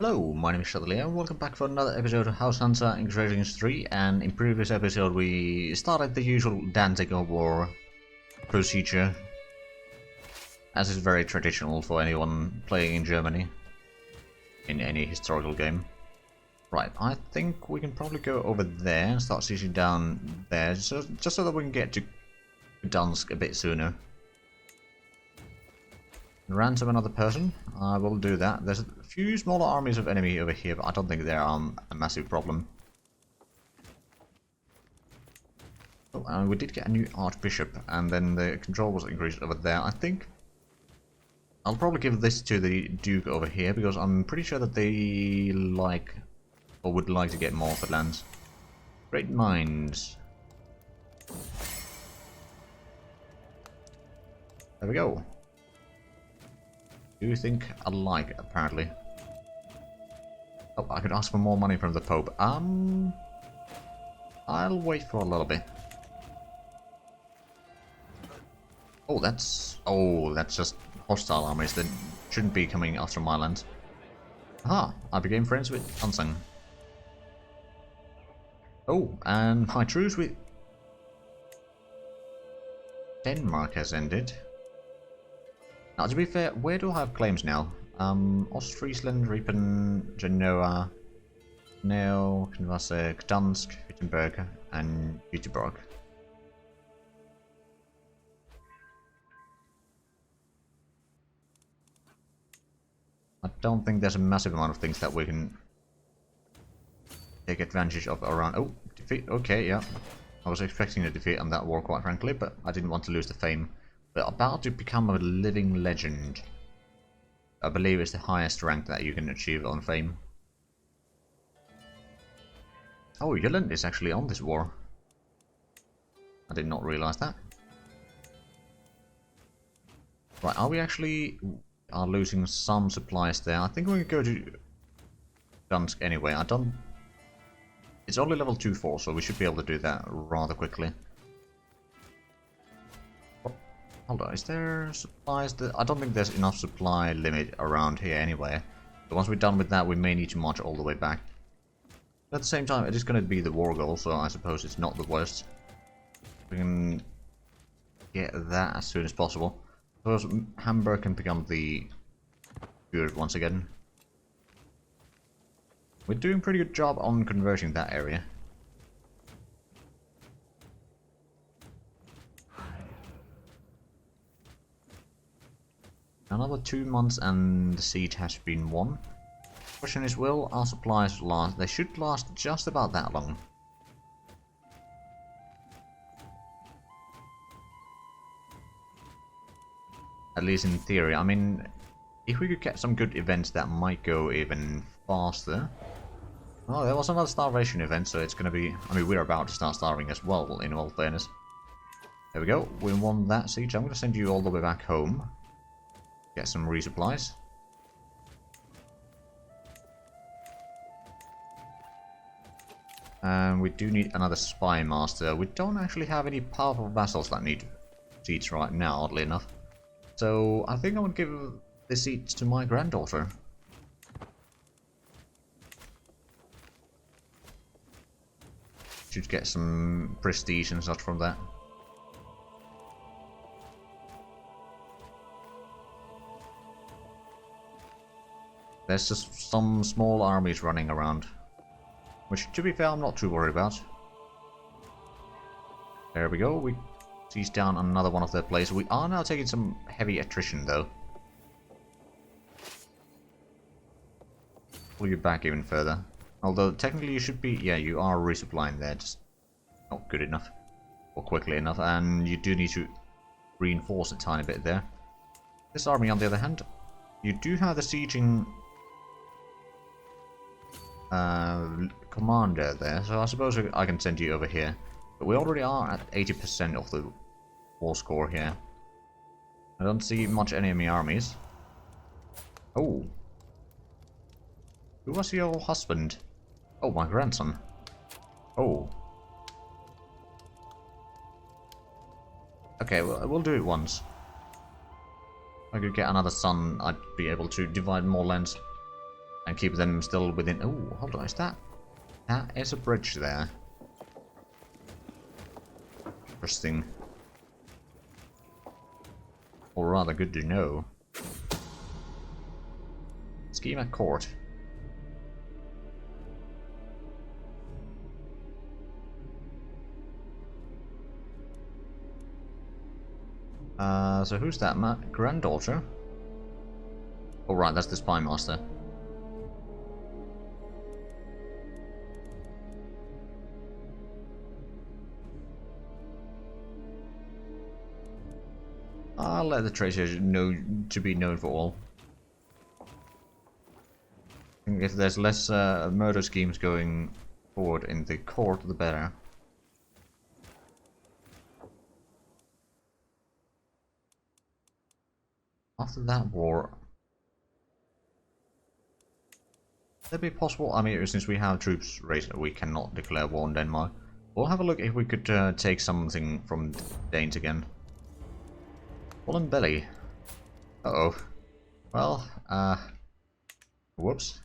Hello, my name is Chatelier and welcome back for another episode of Hansa in CK3, and in previous episode we started the usual Danziger War procedure, as is very traditional for anyone playing in Germany in any historical game. Right, I think we can probably go over there and start sieging down there, just so that we can get to Gdansk a bit sooner. Ransom another person, I will do that. There's a few smaller armies of enemy over here, but I don't think they're a massive problem. Oh, and we did get a new Archbishop, and then the control was increased over there. I think I'll probably give this to the Duke over here, because I'm pretty sure that they like, or would like to get more of the lands. Great minds. There we go. Do think alike, apparently. Oh, I could ask for more money from the Pope. I'll wait for a little bit. Oh, that's just hostile armies that shouldn't be coming after my land. Aha, I became friends with Hansa. Oh, and my truce with Denmark has ended. Now, to be fair, where do I have claims now? Ostfriesland, Riepen, Genoa, Neo, Knvasse, Gdansk, Wittenberg, and Göteborg. I don't think there's a massive amount of things that we can take advantage of around. Oh, defeat. Okay, yeah. I was expecting a defeat on that war, quite frankly, but I didn't want to lose the fame. We're about to become a living legend. I believe it's the highest rank that you can achieve on fame. Oh, Jutland is actually on this war. I did not realize that. Right, are we actually losing some supplies there? I think we can go to Gdansk anyway. It's only level 2-4, so we should be able to do that rather quickly. Hold on, is there supplies? I don't think there's enough supply limit around here anyway. But once we're done with that, we may need to march all the way back. But at the same time, it is going to be the war goal, so I suppose it's not the worst. We can get that as soon as possible. I suppose Hamburg can become the good once again. We're doing a pretty good job on converting that area. Another 2 months and the siege has been won. Question is, will our supplies last? They should last just about that long. At least in theory. I mean, if we could get some good events that might go even faster. Oh, there was another starvation event, so it's gonna be... I mean, we're about to start starving as well, in all fairness. There we go, we won that siege. I'm gonna send you all the way back home. Get some resupplies. And we do need another spy master. We don't actually have any powerful vassals that need seats right now, oddly enough. So I think I would give the seats to my granddaughter. Should get some prestige and such from that. There's just some small armies running around, which, to be fair, I'm not too worried about. There we go, we seized down another one of their places. We are now taking some heavy attrition, though. Pull you back even further. Although, technically you should be... Yeah, you are resupplying there, just not good enough. Or quickly enough, and you do need to reinforce a tiny bit there. This army, on the other hand, you do have the sieging... commander there, so I suppose I can send you over here. But we already are at 80% of the war score here. I don't see much enemy armies. Oh. Who was your husband? Oh, my grandson. Oh. Okay, well, we'll do it once. If I could get another son, I'd be able to divide more lands. And keep them still within... Oh, hold on, is that... That is a bridge there. Interesting. Or rather, good to know. Schema Court. So who's that? My granddaughter? Oh right, that's the Spy Master. I'll let the treasure know to be known for all. I think if there's less murder schemes going forward in the court, the better. After that war, would it be possible? I mean, since we have troops raised, we cannot declare war on Denmark. We'll have a look if we could take something from Danes again. Fallen belly. Uh-oh. Well, whoops.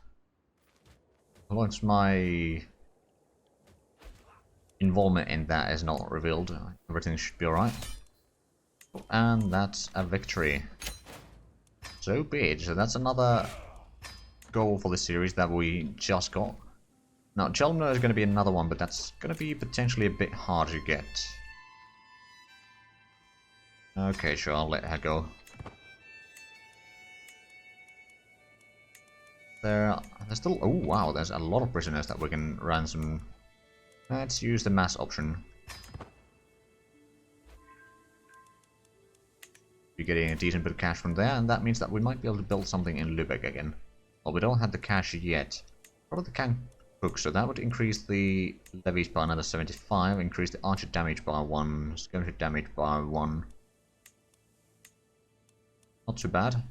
As long as my involvement in that is not revealed, everything should be alright. And that's a victory. So be it. So that's another goal for the series that we just got. Now, Chelmner is going to be another one, but that's going to be potentially a bit hard to get. Okay, sure, I'll let her go. There's still... Oh, wow, there's a lot of prisoners that we can ransom. Let's use the mass option. We're getting a decent bit of cash from there, and that means that we might be able to build something in Lübeck again. Well, we don't have the cash yet. Probably can cook, so that would increase the levies by another 75, increase the archer damage by 1, skirmisher damage by 1. Not too bad.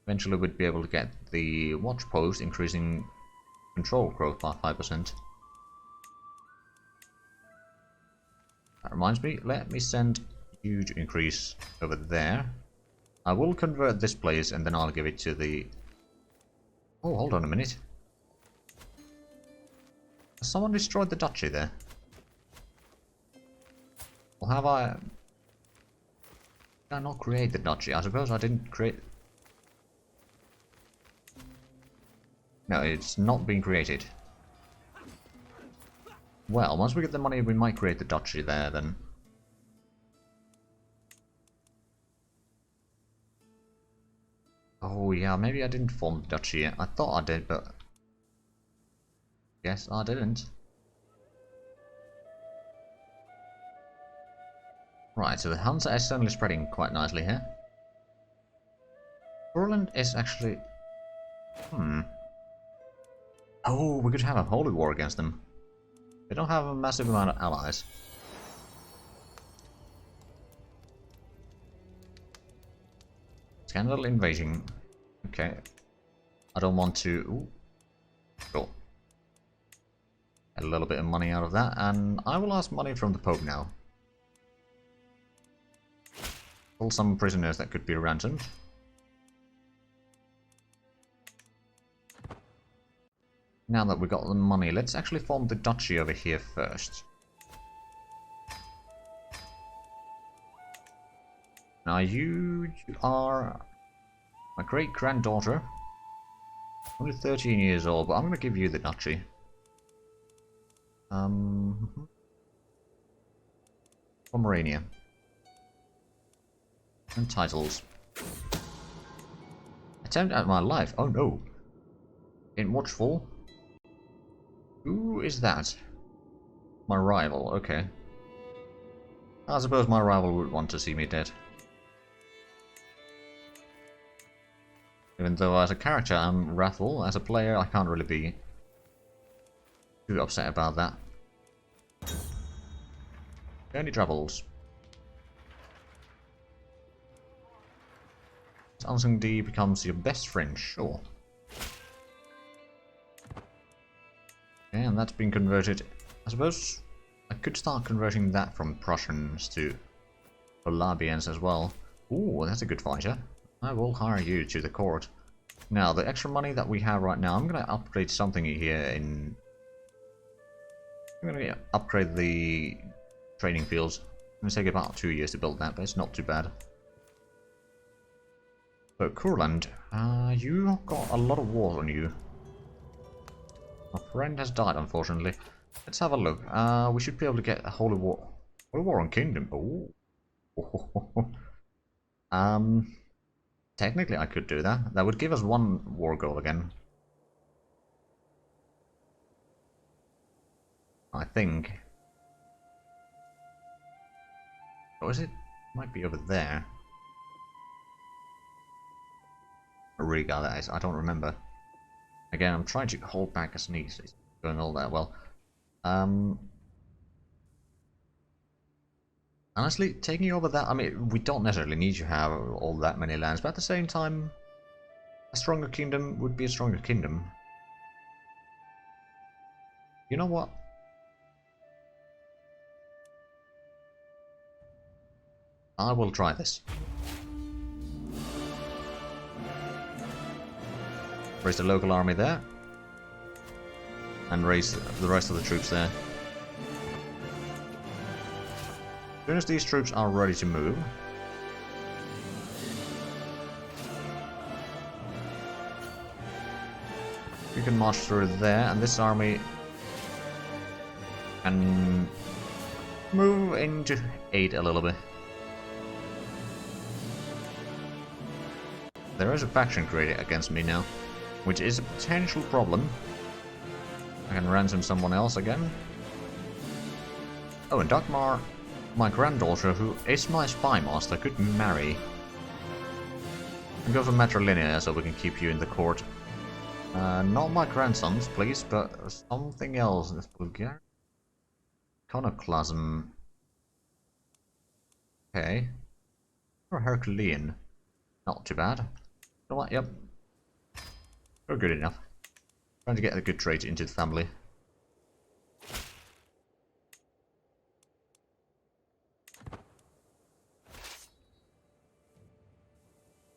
Eventually we'd be able to get the watch post, increasing control growth by 5%. That reminds me, let me send huge increase over there. I will convert this place and then I'll give it to the... Oh, hold on a minute. Has someone destroyed the duchy there? Or have I... Did I not create the duchy? I suppose I didn't create... No, it's not being created. Well, once we get the money we might create the duchy there then. Oh yeah, maybe I didn't form the duchy yet. I thought I did, but... Guess I didn't. Right, so the Hansa is certainly spreading quite nicely here. Poland is actually... Oh, we could have a holy war against them. They don't have a massive amount of allies. Scandal invasion. Okay. I don't want to... Ooh. Cool. Get a little bit of money out of that, and I will ask money from the Pope now. Pull some prisoners that could be ransomed. Now that we got the money, let's actually form the duchy over here first. Now you are my great-granddaughter. Only 13 years old, but I'm going to give you the duchy. Pomerania. And titles. Attempt at my life. Oh no. In Watchful. Who is that? My rival, okay. I suppose my rival would want to see me dead. Even though as a character I'm wrathful, as a player I can't really be too upset about that. Any troubles? Unsung D becomes your best friend, sure. Okay, and that's been converted. I suppose I could start converting that from Prussians to Polabians as well. Ooh, that's a good fighter. I will hire you to the court. Now, the extra money that we have right now, I'm gonna upgrade something here in... I'm gonna upgrade the training fields. It's gonna take about 2 years to build that, but it's not too bad. So, Kurland, you got a lot of war on you. A friend has died, unfortunately. Let's have a look. We should be able to get a Holy War. Holy War on Kingdom. Ooh. Technically I could do that. That would give us 1 war goal again. I think. Or is it? Might be over there. Riga, that is. I don't remember. Again, I'm trying to hold back a sneeze. It's going all that well. Honestly, taking over that, I mean, we don't necessarily need to have all that many lands, but at the same time, a stronger kingdom would be a stronger kingdom. You know what? I will try this. Raise the local army there. And raise the rest of the troops there. As soon as these troops are ready to move, we can march through there, and this army can move into aid a little bit. There is a faction created against me now, which is a potential problem. I can ransom someone else again. Oh, and Dagmar, my granddaughter, who is my spy master, could marry. And go for matrilineal so we can keep you in the court. Not my grandsons, please, but something else. This Bulgarian iconoclasm. Okay. Or Herculean. Not too bad. You know what? Yep. We're good enough. Trying to get a good trait into the family.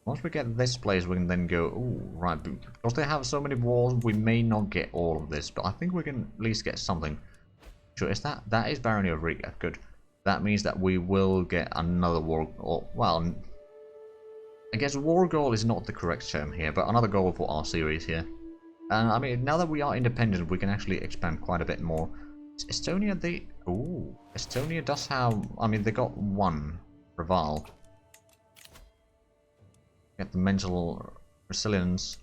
Once we get this place, we can then go, ooh, right, because they have so many wars, we may not get all of this, but I think we can at least get something. Sure, is that? That is Barony of Riga, good. That means that we will get another war, or, well, I guess war goal is not the correct term here, but another goal for our series here. And I mean, now that we are independent, we can actually expand quite a bit more. Estonia, ooh, Estonia does have, I mean, they got 1 Raval. Get the mental resilience.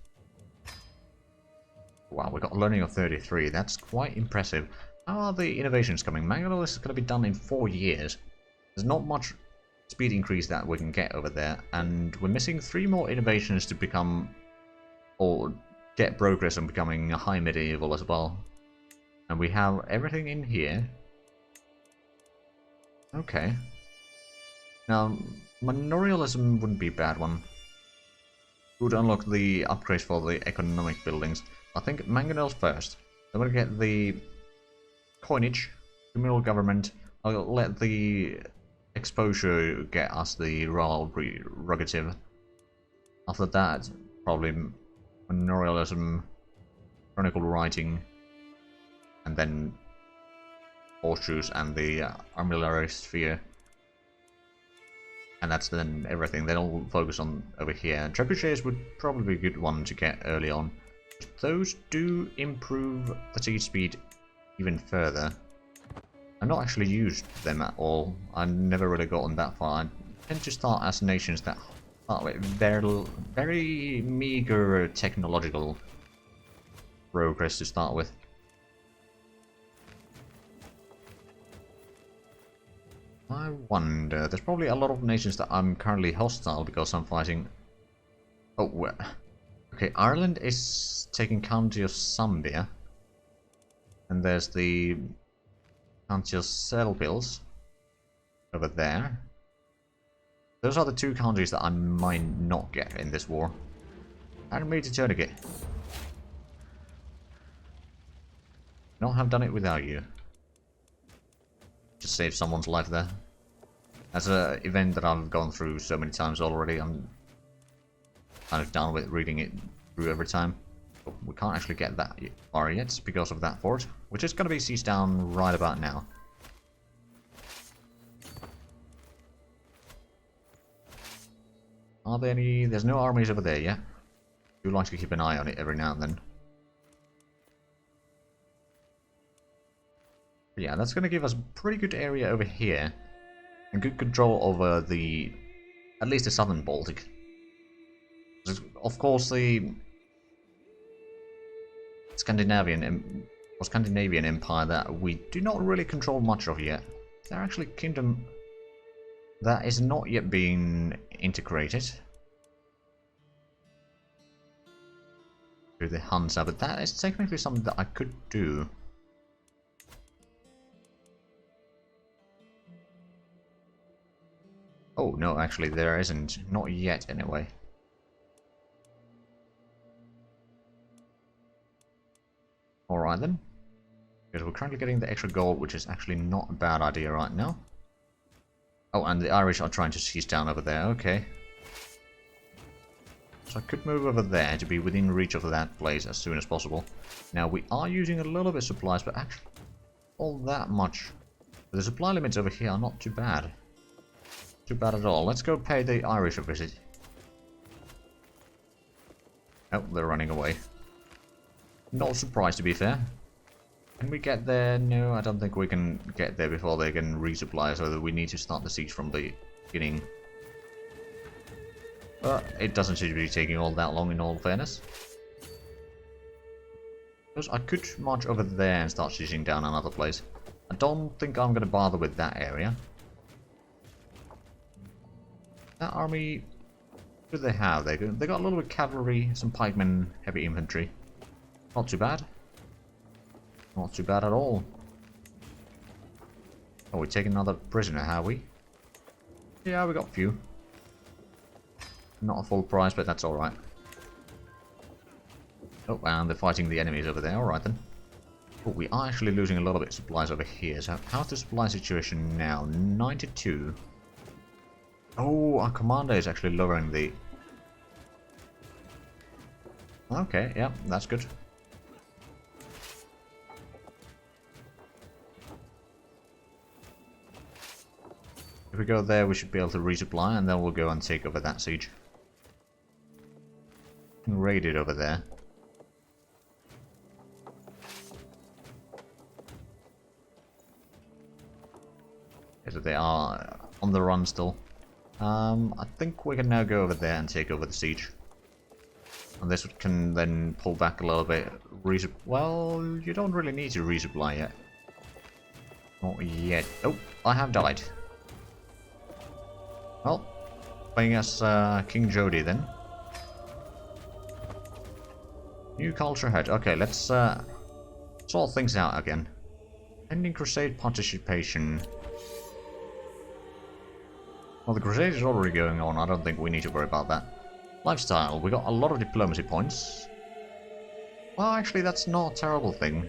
Wow, we got learning of 33. That's quite impressive. How are the innovations coming? Mangalore is going to be done in 4 years. There's not much speed increase that we can get over there, and we're missing 3 more innovations to become, or get progress on becoming a high medieval as well. And we have everything in here. Okay. Now, manorialism wouldn't be a bad one. Would unlock the upgrades for the economic buildings. I think mangonels first. Then we'll get the coinage, criminal government. I'll let the exposure get us the royal prerogative. After that, probably manorialism, chronicle writing, and then horseshoes and the armillary sphere. And that's then everything. Then I'll focus on over here. Trebuchets would probably be a good one to get early on. Those do improve the siege speed even further. I've not actually used them at all. I've never really gotten that far. I tend to start as nations that start with very meager technological progress to start with. I wonder, there's probably a lot of nations that I'm currently hostile because I'm fighting. Oh, well. Okay, Ireland is taking County of Zambia. And there's the County of Selpils over there. Those are the 2 countries that I might not get in this war. And me to tourniquet. Not have done it without you. Just save someone's life there. That's an event that I've gone through so many times already. I'm kind of done with reading it through every time. Oh, we can't actually get that far yet because of that fort, which is going to be sieged down right about now. Are there any... There's no armies over there yet. Do like to keep an eye on it every now and then. But yeah, that's going to give us a pretty good area over here. And good control over the... at least the southern Baltic. Of course, the Scandinavian Empire that we do not really control much of yet. They're actually a kingdom that is not yet being integrated to the Hansa, but that is technically something that I could do. Oh, no, actually there isn't. Not yet, anyway. Alright then. Because we're currently getting the extra gold, which is actually not a bad idea right now. Oh, and the Irish are trying to seize down over there, okay. So I could move over there to be within reach of that place as soon as possible. Now, we are using a little bit of supplies, but actually all that much. But the supply limits over here are not too bad. Too bad at all. Let's go pay the Irish a visit. Oh, they're running away. No surprise, to be fair. Can we get there? No, I don't think we can get there before they can resupply, so that we need to start the siege from the beginning. But it doesn't seem to be taking all that long, in all fairness. Because I could march over there and start sieging down another place. I don't think I'm going to bother with that area. That army... What do they have? They got a little bit of cavalry, some pikemen, heavy infantry. Not too bad. Not too bad at all. Oh, we're taking another prisoner, have we? Yeah, we got a few. Not a full price, but that's alright. Oh, and they're fighting the enemies over there. Alright then. Oh, we are actually losing a little bit of supplies over here. So how's the supply situation now? 92. Oh, our commander is actually lowering the... Okay, yeah, that's good. If we go there, we should be able to resupply, and then we'll go and take over that siege. Raid it over there. Okay, so they are on the run still. I think we can now go over there and take over the siege. And this can then pull back a little bit. Well, you don't really need to resupply yet. Not yet. Oh, I have died. Well, playing as King Jody then. New culture head. Okay, let's sort things out again. Ending crusade participation. Well, the crusade is already going on. I don't think we need to worry about that. Lifestyle. We got a lot of diplomacy points. Well, actually, that's not a terrible thing.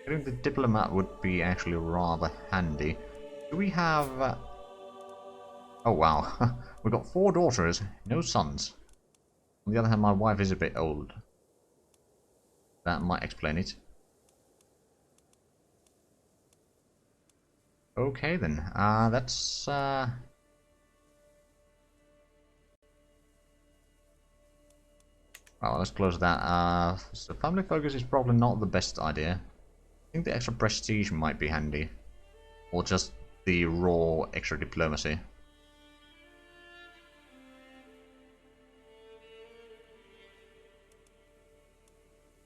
Getting the diplomat would be actually rather handy. Do we have... Oh wow, we've got 4 daughters, no sons. On the other hand, my wife is a bit old. That might explain it. Okay then, that's... Well, let's close that. So family focus is probably not the best idea. I think the extra prestige might be handy. Or just the raw extra diplomacy.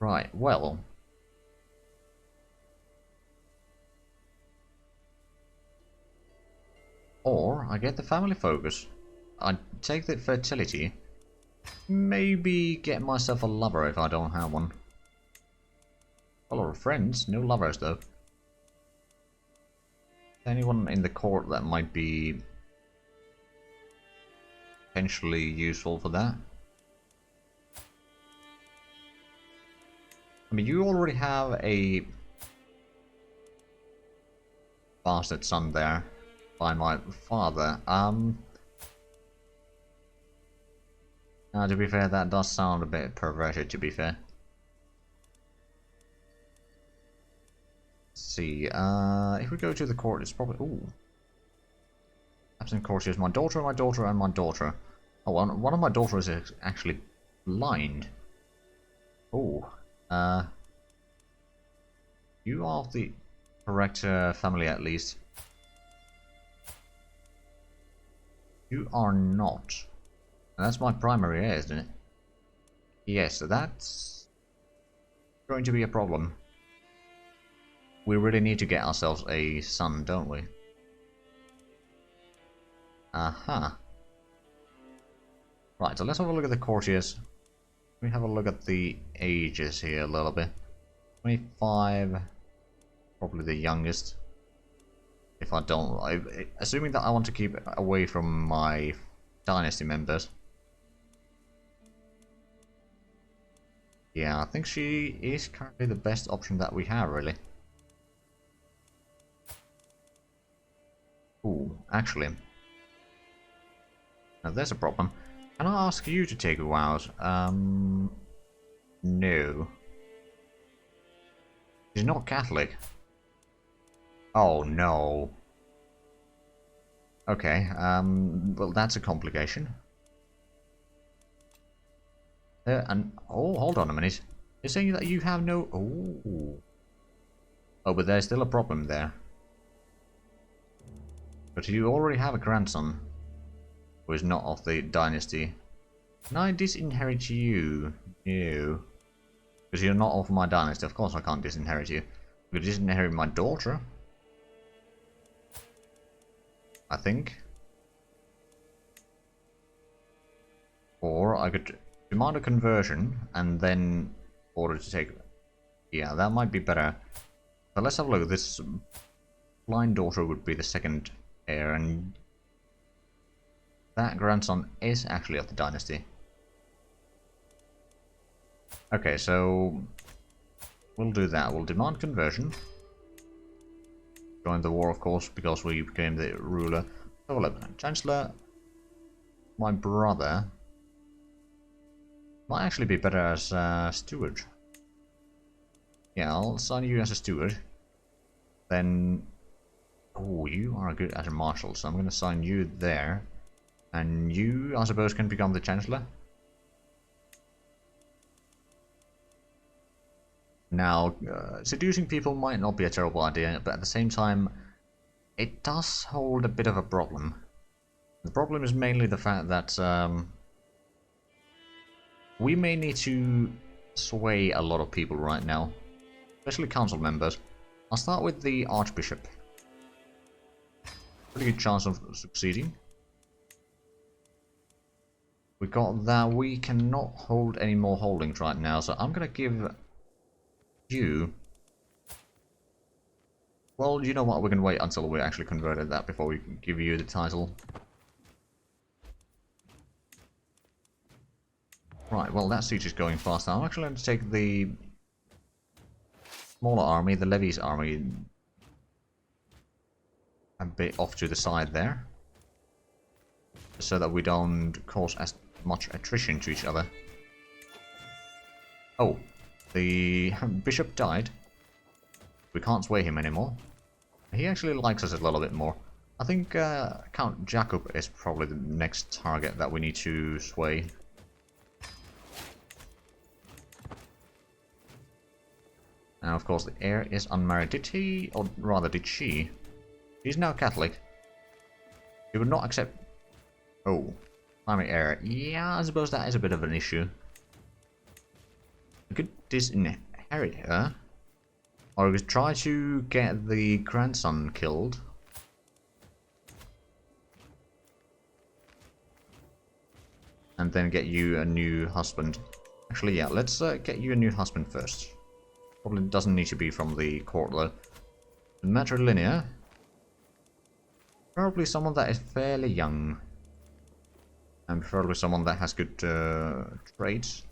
Right, well... Or, I get the family focus. I take the fertility. Maybe get myself a lover if I don't have one. A lot of friends, no lovers though. Anyone in the court that might be... potentially useful for that? I mean, you already have a bastard son there by my father. Now, to be fair, that does sound a bit perverted, to be fair. Let's see, if we go to the court, it's probably... Ooh. Absent courtiers, my daughter, my daughter, and my daughter. Oh, one of my daughters is actually blind. Oh, you are the correct family at least. You are not. And that's my primary heir, isn't it? Yes, so that's going to be a problem. We really need to get ourselves a son, don't we? Aha. Right, so let's have a look at the courtiers. Let me have a look at the ages here a little bit. 25, probably the youngest. If I don't, assuming that I want to keep away from my dynasty members. Yeah, I think she is currently the best option that we have, really. Ooh, actually. Now there's a problem. Can I ask you to take vows? No. She's not Catholic. Oh no. Okay, well that's a complication. And oh, hold on a minute. You're saying that you have no... Oh. Oh, but there's still a problem there. But you already have a grandson who is not of the dynasty. Can I disinherit you? No. Because you're not of my dynasty. Of course I can't disinherit you. I could disinherit my daughter. I think. Or I could demand a conversion and then order to take... Yeah, that might be better. But let's have a look. This blind daughter would be the second heir, and that grandson is actually of the dynasty. Okay, so we'll do that. We'll demand conversion. Join the war, of course, because we became the ruler. So look, Chancellor, my brother, might actually be better as steward. Yeah, I'll assign you as a steward. Then, oh, you are good as a marshal, so I'm going to assign you there. And you, I suppose, can become the Chancellor. Now, seducing people might not be a terrible idea, but at the same time, it does hold a bit of a problem. The problem is mainly the fact that we may need to sway a lot of people right now, especially council members. I'll start with the Archbishop. Pretty good chance of succeeding. We got that we cannot hold any more holdings right now, so I'm gonna give you... Well, you know what, we can wait until we actually converted that before we give you the title. Right, well that siege is going fast now. I'm actually going to take the smaller army, the Levy's army, a bit off to the side there, so that we don't cause as much attrition to each other. Oh, the bishop died. We can't sway him anymore. He actually likes us a little bit more. I think Count Jacob is probably the next target that we need to sway. Now, of course, the heir is unmarried. Did he, or rather, did she? He's now Catholic. He would not accept... Oh, primary heir. Yeah, I suppose that is a bit of an issue. We could disinherit her. Or we could try to get the grandson killed. And then get you a new husband. Actually, yeah, let's get you a new husband first. Probably doesn't need to be from the court, though. Matrilineal. Probably someone that is fairly young. And preferably someone that has good traits.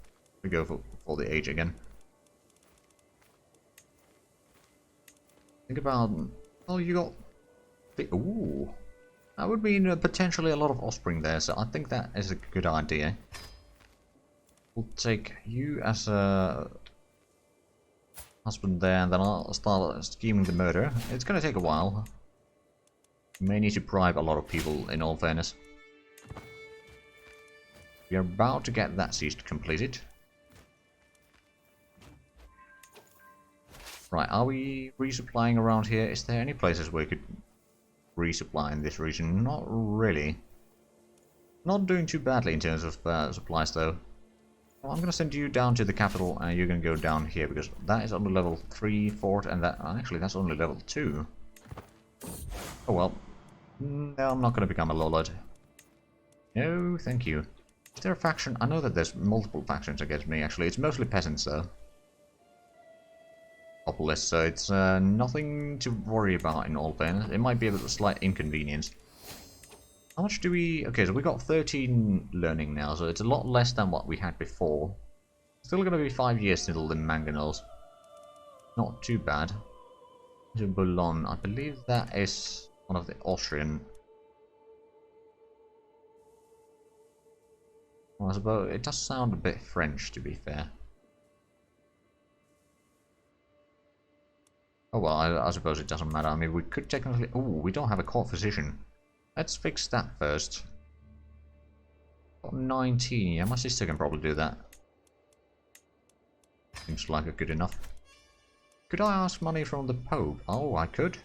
We go for the age again. Think about... Oh, you got... Ooh. That would mean potentially a lot of offspring there, so I think that is a good idea. We'll take you as a husband there, and then I'll start scheming the murder. It's gonna take a while. May need to bribe a lot of people, in all fairness. We are about to get that siege completed. Right, are we resupplying around here? Is there any places where we could resupply in this region? Not really. Not doing too badly in terms of supplies though. Well, I'm going to send you down to the capital and you're going to go down here because that is only level 3 fort and that actually that's only level 2. Oh well. No, I'm not going to become a lolard. No, thank you. Is there a faction? I know that there's multiple factions against me actually. It's mostly peasants though. Populist, so it's nothing to worry about in all fairness. It might be a slight inconvenience. How much do we... Okay, so we got 13 learning now, so it's a lot less than what we had before. Still going to be 5 years until the mangonels. Not too bad. To Boulogne, I believe that is one of the Austrian... Well, I suppose it does sound a bit French, to be fair. Oh well, I suppose it doesn't matter. I mean, we could technically... Oh, we don't have a court physician. Let's fix that first. Got 19, yeah, my sister can probably do that. Seems like a good enough. Could I ask money from the Pope? Oh, I could.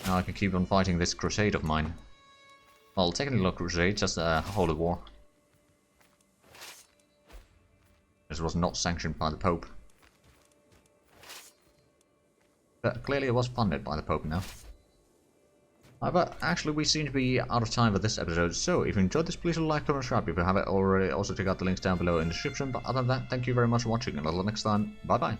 Now I can keep on fighting this crusade of mine. Well, technically not crusade, just a holy war. This was not sanctioned by the Pope. But clearly it was funded by the Pope now. But actually we seem to be out of time for this episode, so if you enjoyed this please like, comment, subscribe if you haven't already. Also check out the links down below in the description, but other than that, thank you very much for watching and until next time, bye bye.